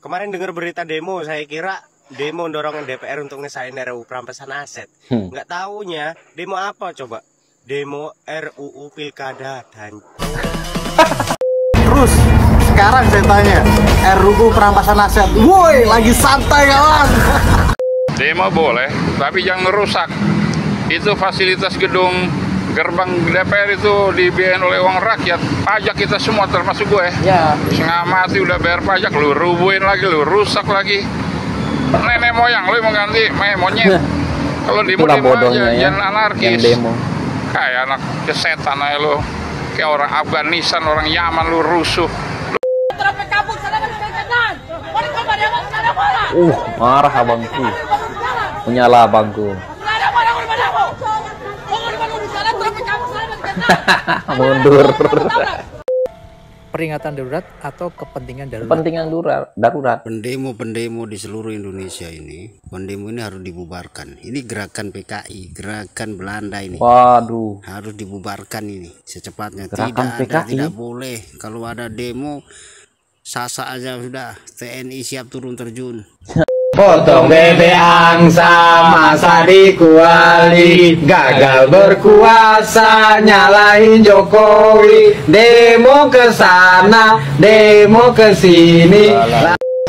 Kemarin dengar berita demo, saya kira demo dorongan DPR untuk ngesain RUU perampasan aset. Nggak taunya demo apa coba? Demo RUU Pilkada dan Terus sekarang saya tanya, RUU perampasan aset, woi lagi santai kawan. Demo boleh, tapi jangan merusak. Itu fasilitas gedung gerbang DPR itu dibiayain oleh uang rakyat. Pajak kita semua termasuk gue. Ya. Setengah mati udah bayar pajak, lu rubuhin lagi, lu rusak lagi. Nenek moyang lu mau ganti monyet. Kalau demo aja, ya, jangan anarkis. Demo. Kayak anak kesetan aja lu. Kayak orang Afghanistan, orang Yaman lu rusuh. Marah abangku. Menyala abangku. Mundur. Peringatan darurat atau kepentingan darurat? Kepentingan darurat. Pendemo di seluruh Indonesia ini, pendemo ini harus dibubarkan. Ini gerakan PKI, gerakan Belanda ini. Waduh. Harus dibubarkan ini secepatnya. Gerakan PKI? Tidak boleh. Kalau ada demo, sasa aja sudah. TNI siap turun terjun. Potong bebek angsa, masa dikuali, gagal berkuasa, nyalahin Jokowi, demo ke sana, demo ke sini.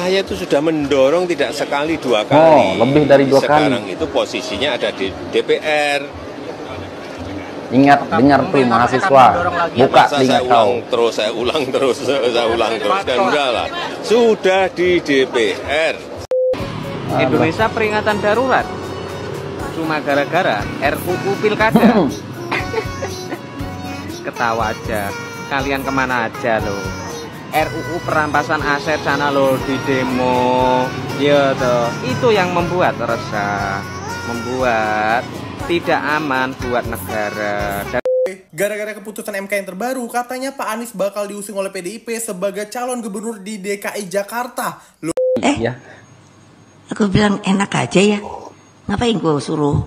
saya itu sudah mendorong tidak sekali dua kali. Oh, lebih dari 2 kali. Sekarang itu posisinya ada di DPR. Ingat, dengar tuh mahasiswa, buka telinga kau. Saya ulang terus, dan udahlah, sudah di DPR. Indonesia peringatan darurat cuma gara-gara RUU Pilkada. Ketawa aja, kalian kemana aja loh? RUU perampasan aset sana loh di demo, ya toh. Itu yang membuat resah, membuat tidak aman buat negara. Gara-gara keputusan MK yang terbaru, katanya Pak Anies bakal diusung oleh PDIP sebagai calon gubernur di DKI Jakarta. Ya. Aku bilang enak aja ya. Ngapain gue suruh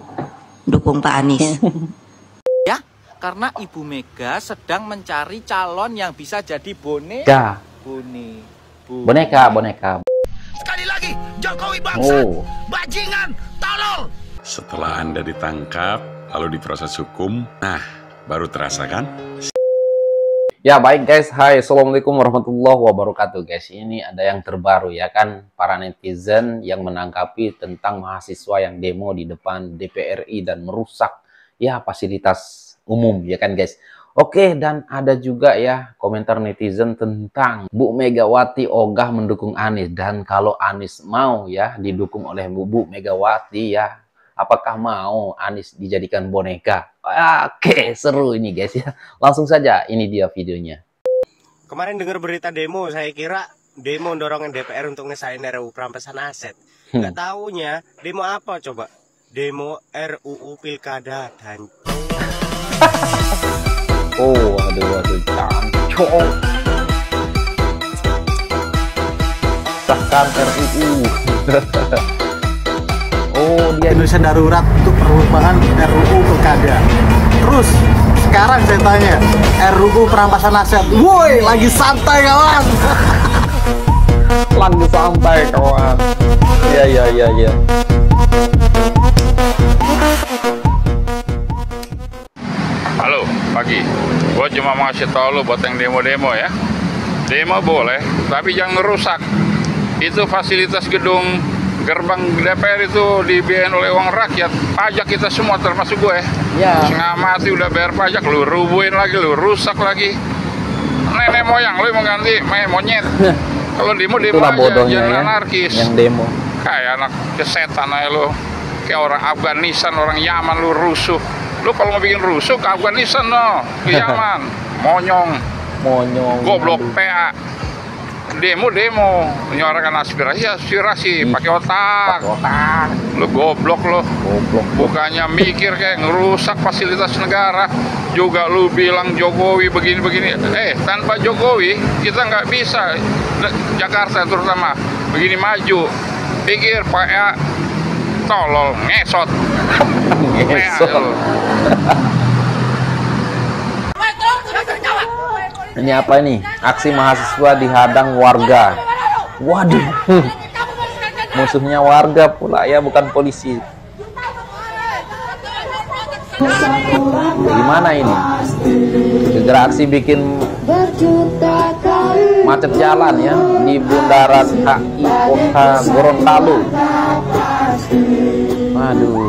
dukung Pak Anies? Ya, karena Ibu Mega sedang mencari calon yang bisa jadi boneka. Boneka. Sekali lagi, Jokowi bangsa, bajingan, tolol. Setelah Anda ditangkap, lalu diproses hukum, nah baru terasa kan? Ya baik guys, hai, assalamualaikum warahmatullahi wabarakatuh guys. Ini ada yang terbaru ya kan, para netizen yang menangkapi tentang mahasiswa yang demo di depan DPR RI dan merusak ya fasilitas umum ya kan guys. Oke, dan ada juga ya komentar netizen tentang Bu Megawati ogah mendukung Anies, dan kalau Anies mau ya didukung oleh Bu Megawati ya, apakah mau Anies dijadikan boneka? Oke, seru ini guys ya. Langsung saja, ini dia videonya. Kemarin dengar berita demo, saya kira demo dorongan DPR untuk ngesain RUU perampasan aset. Nggak taunya demo apa coba? Demo RUU Pilkada dan Aduh, cancok. Sahkan RUU. Dia Indonesia darurat untuk perubahan RUU Pilkada. Terus sekarang saya tanya, RUU perampasan aset, woi lagi santai kawan. Lagi santai kawan. Iya. Halo, pagi. Gua cuma mau kasih tau lu buat yang demo-demo ya. Demo boleh, tapi jangan merusak. Itu fasilitas gedung gerbang DPR itu dibiayain oleh uang rakyat. Pajak kita semua termasuk gue. Ya. Setengah mati udah bayar pajak, lu rubuhin lagi, lu rusak lagi. Nenek moyang lu mau ganti monyet. Kalau demo aja, jangan anarkis. Yang demo. Kayak anak kesetan aja lu. Kayak orang Afghanistan, orang Yaman lu rusuh. Lu kalau mau bikin rusuh ke Afghanistan no, ke Yaman. Monyong. Goblok PA. Demo menyuarakan aspirasi pakai otak. Lu goblok lo. Bukannya mikir kayak ngerusak fasilitas negara. Juga lu bilang Jokowi begini. Tanpa Jokowi kita nggak bisa Jakarta terutama begini maju. Pikir Pak tolol ngesot. Ini apa ini? Aksi mahasiswa dihadang warga. Waduh, musuhnya warga pula ya, bukan polisi. Gimana ini? Segera aksi bikin macet jalan ya di Bundaran HI Kota Gorontalo. Waduh.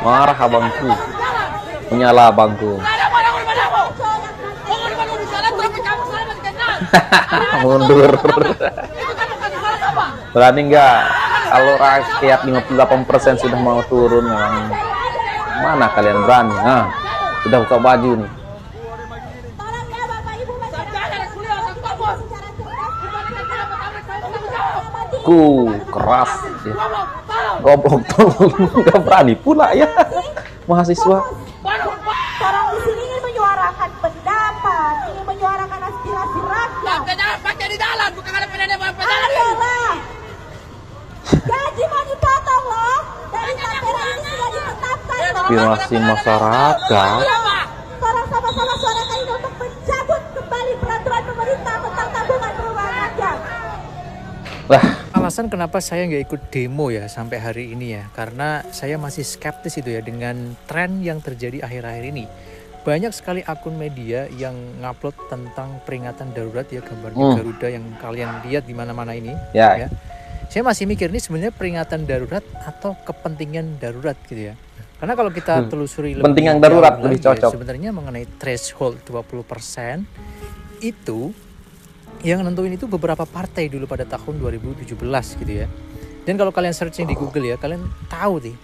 Marah abangku. Menyala abangku. Mundur. Berani nggak? Kalau rakyat 58% sudah mau turun, memang mana kalian berani? Nah, sudah buka baju nih. Keras ya. Goblok tolong, nggak berani pula ya mahasiswa. Orang di sini ingin menyuarakan pendapat, ingin menyuarakan aspirasi rakyat. Jangan pakai di jalan, bukan ada pendapat. Ayolah. Gaji mau dipotong loh. Dari KPR ini sudah ditetapkan. Aspirasi masyarakat. Sekarang sama-sama suarakan ini untuk mencabut kembali peraturan pemerintah tentang tabungan perumahan rakyat. Lah. Alasan kenapa saya nggak ikut demo ya sampai hari ini ya, karena saya masih skeptis itu ya dengan tren yang terjadi akhir-akhir ini. Banyak sekali akun media yang ngupload tentang peringatan darurat ya, gambarnya Garuda yang kalian lihat di mana-mana ini. Ya. Saya masih mikir ini sebenarnya peringatan darurat atau kepentingan darurat gitu ya. Karena kalau kita telusuri lebih pentingan darurat lebih cocok. Ya, sebenarnya mengenai threshold 20% itu yang nentuin itu beberapa partai dulu pada tahun 2017 gitu ya. Dan kalau kalian searching di Google ya, kalian tahu nih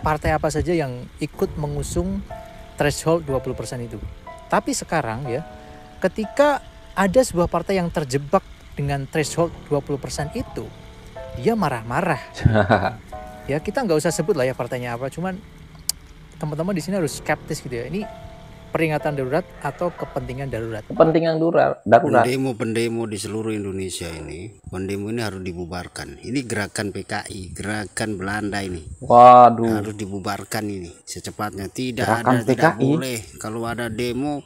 partai apa saja yang ikut mengusung threshold 20% itu. Tapi sekarang ya, ketika ada sebuah partai yang terjebak dengan threshold 20% itu, dia marah-marah. Ya kita nggak usah sebut lah ya partainya apa, cuman teman-teman di sini harus skeptis gitu ya. Ini peringatan darurat atau kepentingan darurat? Kepentingan darurat. Pendemo di seluruh Indonesia ini, pendemo ini harus dibubarkan. Ini gerakan PKI, gerakan Belanda ini. Waduh. Harus dibubarkan ini secepatnya. Tidak boleh. Kalau ada demo,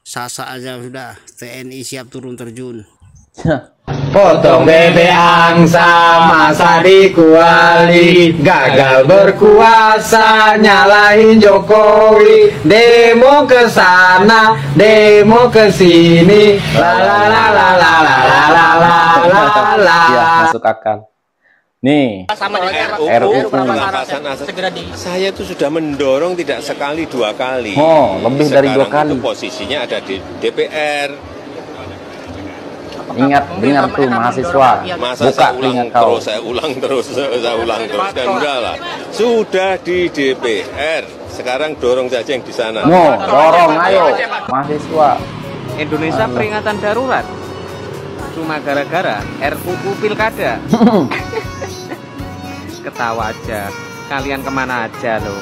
sasa aja sudah. TNI siap turun terjun. Potong bebek angsa, masa dikuali, gagal berkuasa, nyalahin Jokowi. Demo ke sana, demo ke sini, la la la la la la la la la. Ya, masuk akal. Nih, sama RUU saya tuh sudah mendorong tidak sekali dua kali. Oh, lebih dari 2 kali. Itu posisinya ada di DPR. Ingat, dengar tuh mahasiswa. Masa buka saya ulang terus, dan enggak lah. Sudah di DPR. Sekarang dorong saja yang di sana. Dorong, ayo mahasiswa. Indonesia peringatan darurat cuma gara-gara RUU Pilkada. Ketawa aja, kalian kemana aja loh.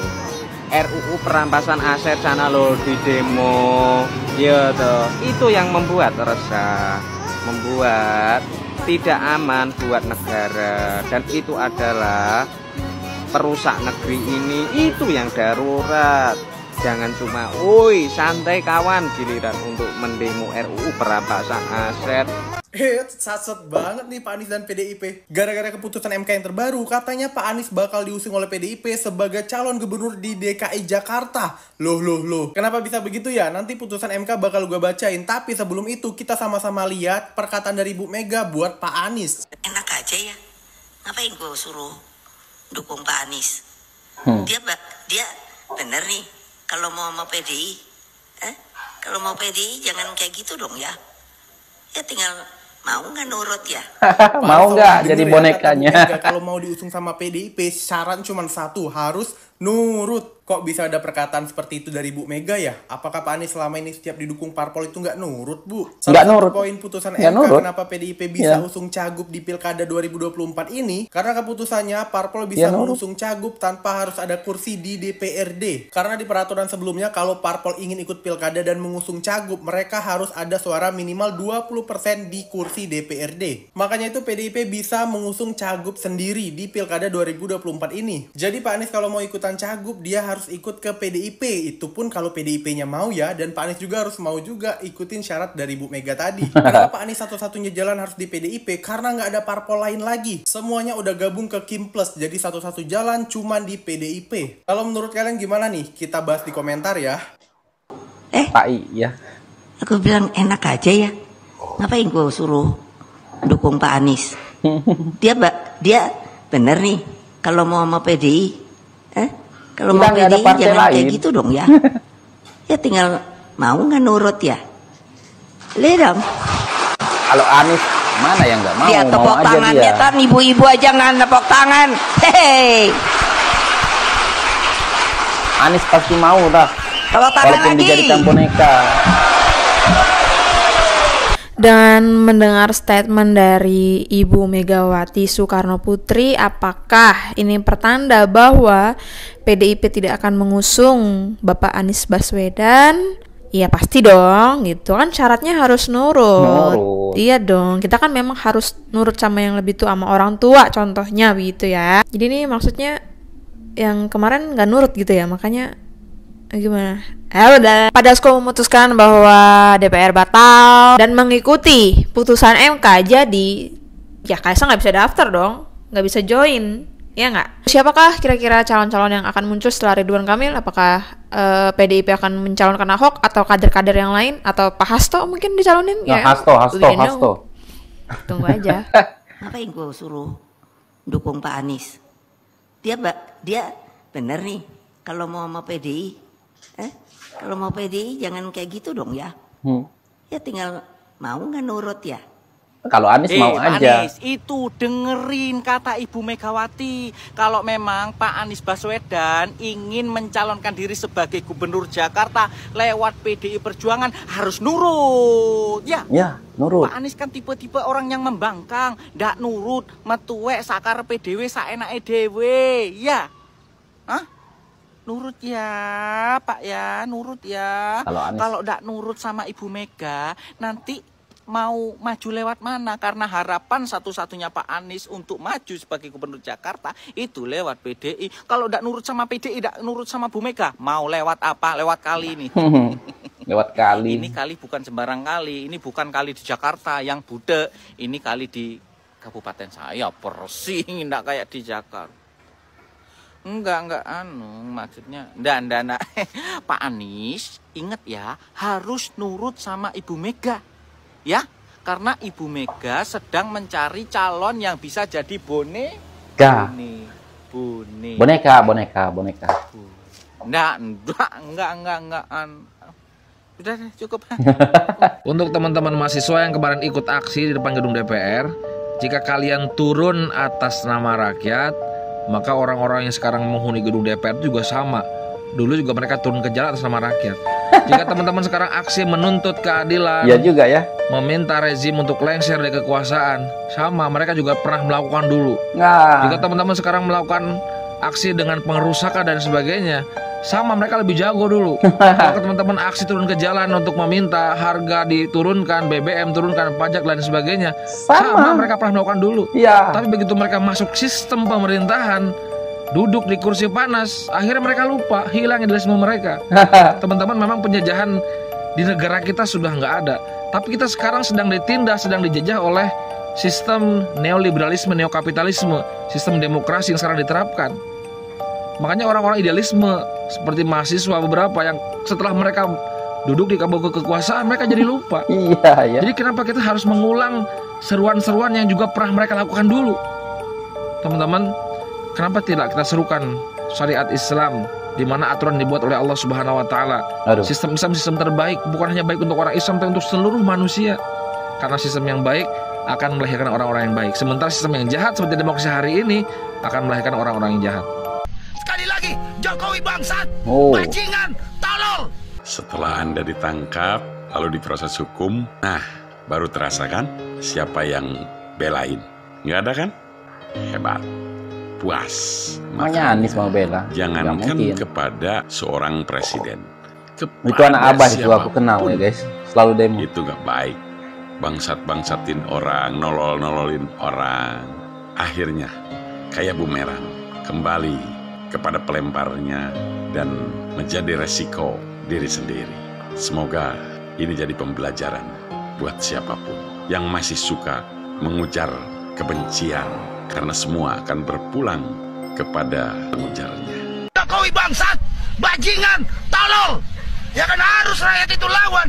RUU perampasan aset sana loh di demo. Ya toh, itu yang membuat resah, membuat tidak aman buat negara, dan itu adalah perusak negeri ini. Itu yang darurat. Jangan cuma santai kawan, giliran untuk mendemo RUU perampasan aset. Saset banget nih Pak Anies dan PDIP. Gara-gara keputusan MK yang terbaru, katanya Pak Anies bakal diusung oleh PDIP sebagai calon gubernur di DKI Jakarta. Loh. Kenapa bisa begitu ya? Nanti putusan MK bakal gue bacain. Tapi sebelum itu kita sama-sama lihat perkataan dari Bu Mega buat Pak Anies. Enak aja ya. Ngapain gue suruh dukung Pak Anies? Dia bener nih. Kalau mau PDI, kalau mau PDI jangan kayak gitu dong ya. Ya tinggal mau nggak nurut ya? Mau nggak jadi bonekanya? Kalau mau diusung sama PDIP, syarat cuma satu, harus nurut. Kok bisa ada perkataan seperti itu dari Bu Mega ya? Apakah Pak Anies selama ini setiap didukung parpol itu nggak nurut, Bu? Salah satu poin putusan MK kenapa PDIP bisa usung Cagup di Pilkada 2024 ini, karena keputusannya parpol bisa mengusung Cagup tanpa harus ada kursi di DPRD. Karena di peraturan sebelumnya, kalau parpol ingin ikut Pilkada dan mengusung Cagup, mereka harus ada suara minimal 20% di kursi DPRD. Makanya itu PDIP bisa mengusung Cagup sendiri di Pilkada 2024 ini. Jadi Pak Anies kalau mau ikutan perebutan cagup dia harus ikut ke PDIP. Itu pun kalau PDIP-nya mau ya, dan Pak Anies juga harus mau juga ikutin syarat dari Bu Mega tadi. Kenapa Pak Anies satu-satunya jalan harus di PDIP? Karena nggak ada parpol lain lagi. Semuanya udah gabung ke Kim Plus, jadi satu-satu jalan cuman di PDIP. Kalau menurut kalian gimana nih? Kita bahas di komentar ya. Pak ya. Aku bilang enak aja ya. Ngapain gue suruh dukung Pak Anies? Dia bener nih kalau mau sama PDI. Kalau mau PDI jangan kayak gitu dong ya. Ya tinggal mau nggak nurut ya. Lihat dong. Kalau Anies mana yang nggak mau? Dia tepuk tangannya kan, ibu-ibu aja nggak tepuk tangan. Hehehe. Anies pasti mau dah. Tepuk tangan walaupun lagi. dijadikan boneka. Dan mendengar statement dari Ibu Megawati Soekarno Putri, apakah ini pertanda bahwa PDIP tidak akan mengusung Bapak Anies Baswedan? Iya pasti dong, gitu kan syaratnya harus nurut. Iya dong, kita kan memang harus nurut sama yang lebih tua, sama orang tua contohnya begitu ya. Jadi ini maksudnya yang kemarin nggak nurut gitu ya, makanya gimana? Udah. Padasku memutuskan bahwa DPR batal dan mengikuti putusan MK, jadi ya Kaisang nggak bisa daftar dong, nggak bisa join, ya nggak? Siapakah kira-kira calon-calon yang akan muncul setelah Ridwan Kamil? Apakah PDIP akan mencalonkan Ahok atau kader-kader yang lain, atau Pak Hasto mungkin dicalonin? Ya, ya Hasto. Tunggu aja. Ngapain gue suruh dukung Pak Anies? Dia bener nih kalau mau sama PDI. Kalau mau PDI jangan kayak gitu dong ya. Ya tinggal mau nggak nurut ya. Kalau Anies mau aja. Anies, itu dengerin kata Ibu Megawati. Kalau memang Pak Anies Baswedan ingin mencalonkan diri sebagai gubernur Jakarta lewat PDI Perjuangan, harus nurut. Ya, nurut. Pak Anies kan tipe-tipe orang yang membangkang, ndak nurut, metuwek sakar PDW saenake dhewe. Ya. Nurut ya, Pak ya, nurut ya. Kalau ndak nurut sama Ibu Mega, nanti mau maju lewat mana? Karena harapan satu-satunya Pak Anies untuk maju sebagai gubernur Jakarta itu lewat PDI. Kalau ndak nurut sama PDI, ndak nurut sama Bu Mega, mau lewat apa? Lewat kali ini. Lewat kali. Ini kali bukan sembarang kali. Ini bukan kali di Jakarta yang budek. Ini kali di kabupaten saya, Persing, ndak kayak di Jakarta. Enggak maksudnya enggak. Pak Anies ingat ya, harus nurut sama Ibu Mega ya, karena Ibu Mega sedang mencari calon yang bisa jadi boneka. Enggak. Udah cukup. Untuk teman-teman mahasiswa yang kemarin ikut aksi di depan gedung DPR, jika kalian turun atas nama rakyat, maka orang-orang yang sekarang menghuni gedung DPR itu juga sama. Dulu juga mereka turun ke jalan atas nama rakyat. Jika teman-teman sekarang aksi menuntut keadilan, ya juga ya, meminta rezim untuk lengser dari kekuasaan, sama mereka juga pernah melakukan dulu. Jika teman-teman sekarang melakukan aksi dengan pengerusakan dan sebagainya, sama mereka lebih jago dulu. Kalau teman-teman aksi turun ke jalan untuk meminta harga diturunkan, BBM turunkan, pajak dan sebagainya, sama mereka pernah melakukan dulu. Tapi begitu mereka masuk sistem pemerintahan, duduk di kursi panas, akhirnya mereka lupa, hilang idealisme mereka. Teman-teman, memang penjajahan di negara kita sudah nggak ada, tapi kita sekarang sedang ditindas, sedang dijajah oleh sistem neoliberalisme, neokapitalisme, sistem demokrasi yang sekarang diterapkan. Makanya orang-orang idealisme seperti mahasiswa beberapa yang setelah mereka duduk di kabel kekuasaan, mereka jadi lupa. Jadi kenapa kita harus mengulang seruan-seruan yang juga pernah mereka lakukan dulu? Teman-teman, kenapa tidak kita serukan syariat Islam, di mana aturan dibuat oleh Allah Subhanahu wa taala. Sistem Islam sistem terbaik, bukan hanya baik untuk orang Islam, tapi untuk seluruh manusia. Karena sistem yang baik akan melahirkan orang-orang yang baik. Sementara sistem yang jahat seperti demokrasi hari ini akan melahirkan orang-orang yang jahat. Sekali lagi, Jokowi bangsat, bajingan, tolol. Setelah Anda ditangkap, lalu diproses hukum, nah baru terasa kan siapa yang belain. Nggak ada kan? Hebat, puas. Makanya Anies mau bela. Jangankan kepada seorang presiden, itu anak abah itu aku kenal ya guys, selalu demo. Itu nggak baik. Bangsat-bangsatin orang, nolol-nololin orang, akhirnya kayak bumerang kembali kepada pelemparnya dan menjadi resiko diri sendiri. Semoga ini jadi pembelajaran buat siapapun yang masih suka mengujar kebencian, karena semua akan berpulang kepada pengujarnya. Jokowi bangsat, bajingan, tolol. Ya kan harus rakyat itu lawan.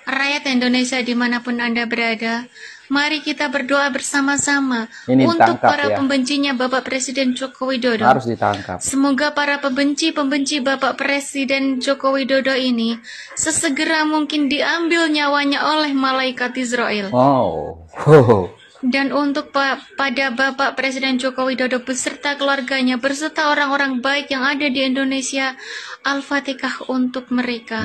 Rakyat Indonesia dimanapun Anda berada, mari kita berdoa bersama-sama untuk para pembencinya Bapak Presiden Joko Widodo. Harus ditangkap. Semoga para pembenci-pembenci Bapak Presiden Joko Widodo ini sesegera mungkin diambil nyawanya oleh malaikat Israel. Dan untuk pada Bapak Presiden Joko Widodo beserta keluarganya, beserta orang-orang baik yang ada di Indonesia, Al-Fatihah untuk mereka.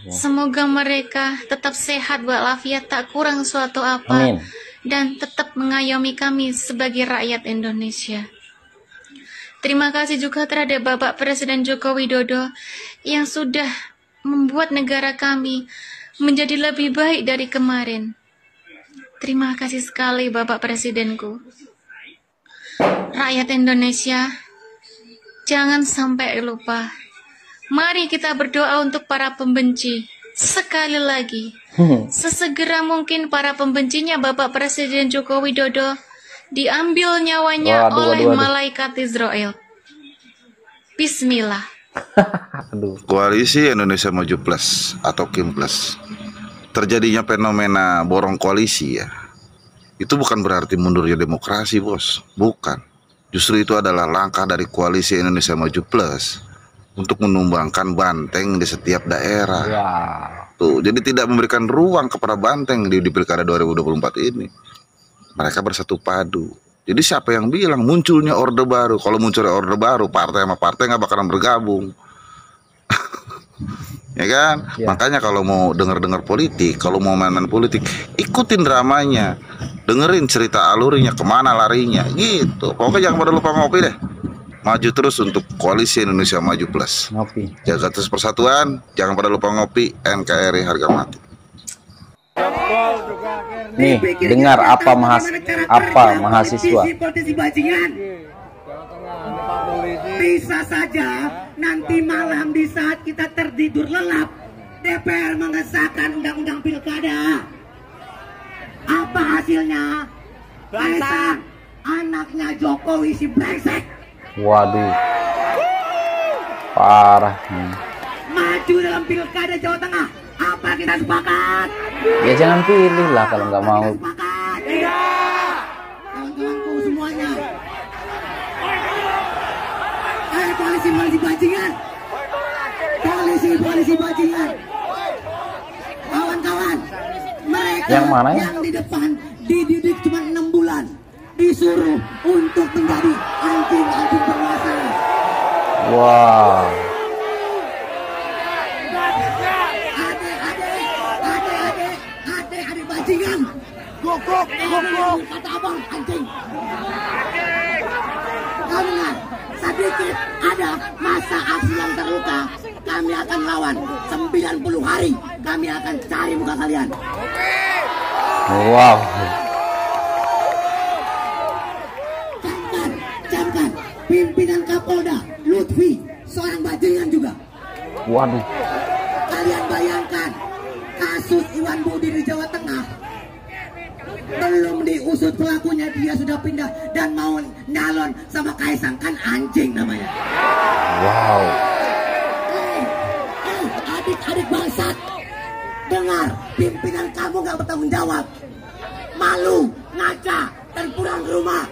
Semoga mereka tetap sehat walafiat, tak kurang suatu apa. Dan tetap mengayomi kami sebagai rakyat Indonesia. Terima kasih juga terhadap Bapak Presiden Joko Widodo yang sudah membuat negara kami menjadi lebih baik dari kemarin. Terima kasih sekali Bapak Presidenku. Rakyat Indonesia, jangan sampai lupa. Mari kita berdoa untuk para pembenci. Sekali lagi, sesegera mungkin para pembencinya Bapak Presiden Joko Widodo diambil nyawanya oleh malaikat Israel. Bismillah. Koalisi Indonesia Maju Plus atau Kim Plus, terjadinya fenomena borong koalisi ya, itu bukan berarti mundurnya demokrasi, bos. Bukan. Justru itu adalah langkah dari koalisi Indonesia Maju Plus untuk menumbangkan banteng di setiap daerah. Tuh, jadi tidak memberikan ruang kepada banteng di Pilkada 2024 ini. Mereka bersatu padu. Jadi siapa yang bilang munculnya orde baru? Kalau munculnya orde baru, partai sama partai nggak bakalan bergabung. Ya kan? Makanya kalau mau dengar-dengar politik, kalau mau main politik, ikutin dramanya, dengerin cerita alurinya, kemana larinya, gitu. Pokoknya jangan pada lupa ngopi deh. Maju terus untuk koalisi Indonesia Maju Plus. Ngopi. Jaga terus persatuan, jangan pada lupa ngopi. NKRI harga mati. Nih, dengar apa mahasiswa. Bisa saja nanti malam di saat kita tertidur lelap, DPR mengesahkan undang-undang pilkada. Apa hasilnya? Kaisang, anaknya Jokowi si brengsek. Waduh, parah nih. Maju dalam pilkada Jawa Tengah. Apa kita sepakat? Ya jangan pilih lah kalau nggak mau. Tidak. Kawan-kawanku semuanya. Koalisi bajingan, koalisi bajingan, kawan-kawan, mereka yang di depan dididik cuma 6 bulan, disuruh untuk menjadi anjing-anjing penguasa. Wow. Adik bajingan, gokok, kata abang anjing. Kamu sedikit ada masa aksi yang terluka, kami akan lawan 90 hari, kami akan cari muka kalian. Wow. Camkan pimpinan Kapolda Lutfi, seorang bajingan juga. Waduh. Kalian bayangkan kasus Iwan Budi di Jawa Tengah, belum diusut pelakunya dia sudah pindah dan mau nyalon sama Kaisang, kan anjing namanya. Wow. Adik-adik bangsat, dengar, pimpinan kamu gak bertanggung jawab, malu, ngaca, dan pulang ke rumah.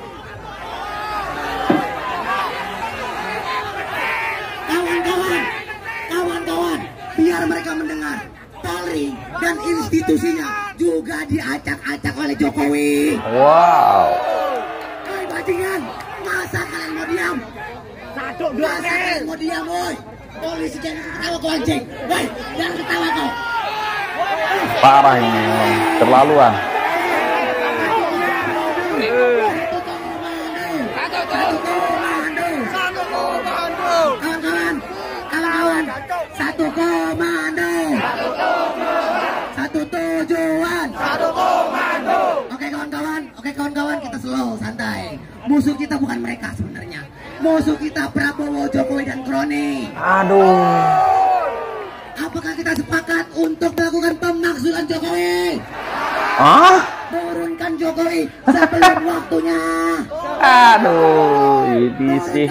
Kawan-kawan, biar mereka mendengar. Polri dan institusinya juga diacak-acak oleh Jokowi. Wow. Hai bajingan, masa kalian mau diam? Masa kalian mau diam, woi? Polisi jangan ketawa kau anjing. Woi, jangan ketawa kau. Parah ini, terlaluan. Kawan-kawan, satu komando. Satu tujuan. Satu komando. Oke kawan-kawan, kita slow, santai. Musuh kita bukan mereka sebenarnya. Musuh kita Prabowo Roni. Aduh. Apakah kita sepakat untuk melakukan pemakzulan Jokowi? Turunkan Jokowi sebelum waktunya. Aduh, ini sih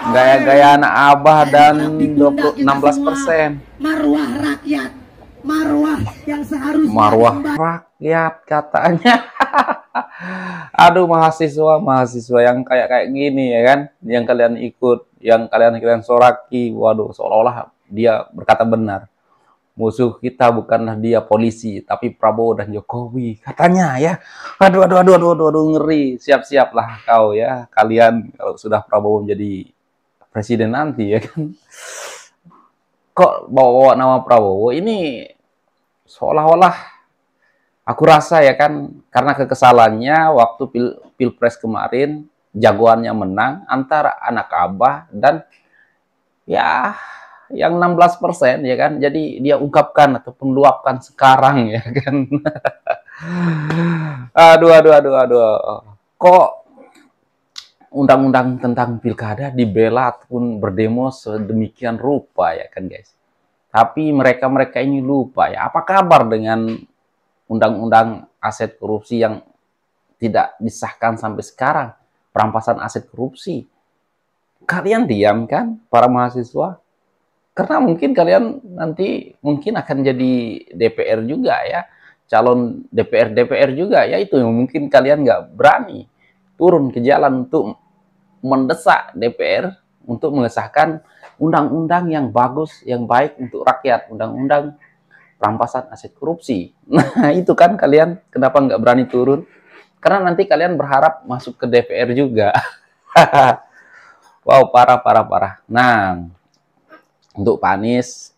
gaya-gaya anak abah dan 16%. Marwah rakyat, marwah yang seharusnya marwah rakyat katanya. Aduh, mahasiswa yang kayak gini ya kan, yang kalian ikut, yang kalian soraki. Waduh, seolah-olah dia berkata benar. Musuh kita bukanlah dia polisi, tapi Prabowo dan Jokowi katanya ya. Aduh, ngeri. Siap-siaplah kau ya, kalian kalau sudah Prabowo menjadi presiden nanti ya kan. Kok bawa nama Prabowo ini seolah-olah, aku rasa ya kan, karena kekesalannya waktu pilpres kemarin, jagoannya menang antara anak abah dan ya yang 16% ya kan. Jadi dia ungkapkan ataupun luapkan sekarang ya kan. Aduh. Kok undang-undang tentang pilkada dibela ataupun berdemo sedemikian rupa ya kan guys. Tapi mereka ini lupa ya. Apa kabar dengan undang-undang aset korupsi yang tidak disahkan sampai sekarang? Perampasan aset korupsi. Kalian diam kan para mahasiswa? Karena mungkin kalian nanti akan jadi DPR juga ya, calon DPR juga ya, itu yang mungkin kalian nggak berani turun ke jalan untuk mendesak DPR untuk mengesahkan undang-undang yang bagus, yang baik untuk rakyat, undang-undang perampasan aset korupsi. Nah itu kan kalian kenapa nggak berani turun? Karena nanti kalian berharap masuk ke DPR juga. Wow, parah. Nah, untuk Pak Anies,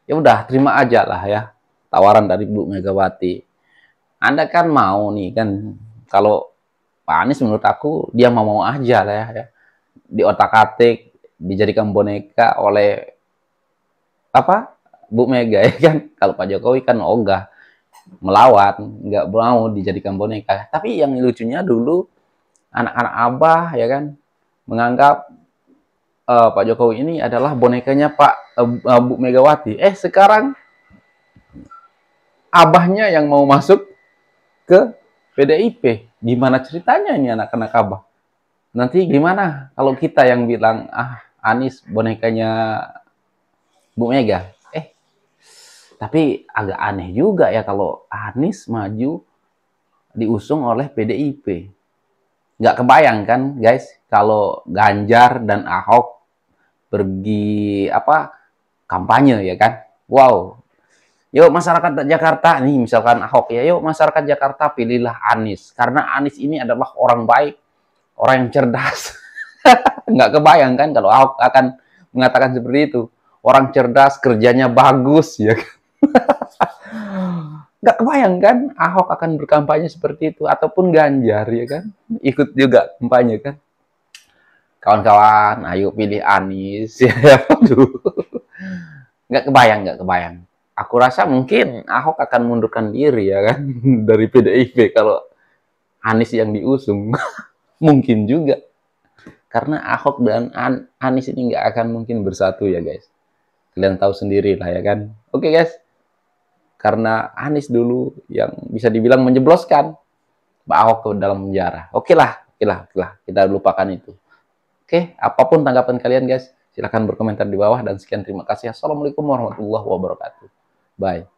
ya udah terima aja lah ya tawaran dari Bu Megawati. Anda kan mau nih kan, kalau Pak Anies menurut aku dia mau aja lah ya. Di otak-atik, dijadikan boneka oleh Bu Mega ya kan. Kalau Pak Jokowi kan ogah melawan, nggak mau dijadikan boneka. Tapi yang lucunya dulu anak-anak abah ya kan menganggap Pak Jokowi ini adalah bonekanya Bu Megawati. Sekarang abahnya yang mau masuk ke PDIP. Gimana ceritanya ini anak-anak abah? Nanti gimana kalau kita yang bilang, Anies bonekanya Bu Mega? Tapi agak aneh juga ya kalau Anies maju diusung oleh PDIP. Nggak kebayang kan guys, kalau Ganjar dan Ahok pergi kampanye ya kan. Wow, yuk masyarakat Jakarta nih, misalkan Ahok ya, yuk masyarakat Jakarta pilihlah Anies karena Anies ini adalah orang baik, orang yang cerdas. Nggak kebayang kan kalau Ahok akan mengatakan seperti itu, orang cerdas, kerjanya bagus ya kan. Nggak kebayang kan Ahok akan berkampanye seperti itu, ataupun Ganjar ya kan ikut juga kampanye kan. Kawan-kawan, ayo pilih Anies ya. Nggak kebayang. Aku rasa mungkin Ahok akan mundurkan diri ya kan dari PDIP kalau Anies yang diusung. Mungkin juga karena Ahok dan Anies ini nggak akan mungkin bersatu ya guys. Kalian tahu sendiri lah ya kan. Oke guys, karena Anies dulu yang bisa dibilang menjebloskan Pak Ahok ke dalam penjara. Oke lah, kita lupakan itu. Oke, apapun tanggapan kalian guys, silahkan berkomentar di bawah dan sekian, terima kasih. Assalamualaikum warahmatullahi wabarakatuh. Bye.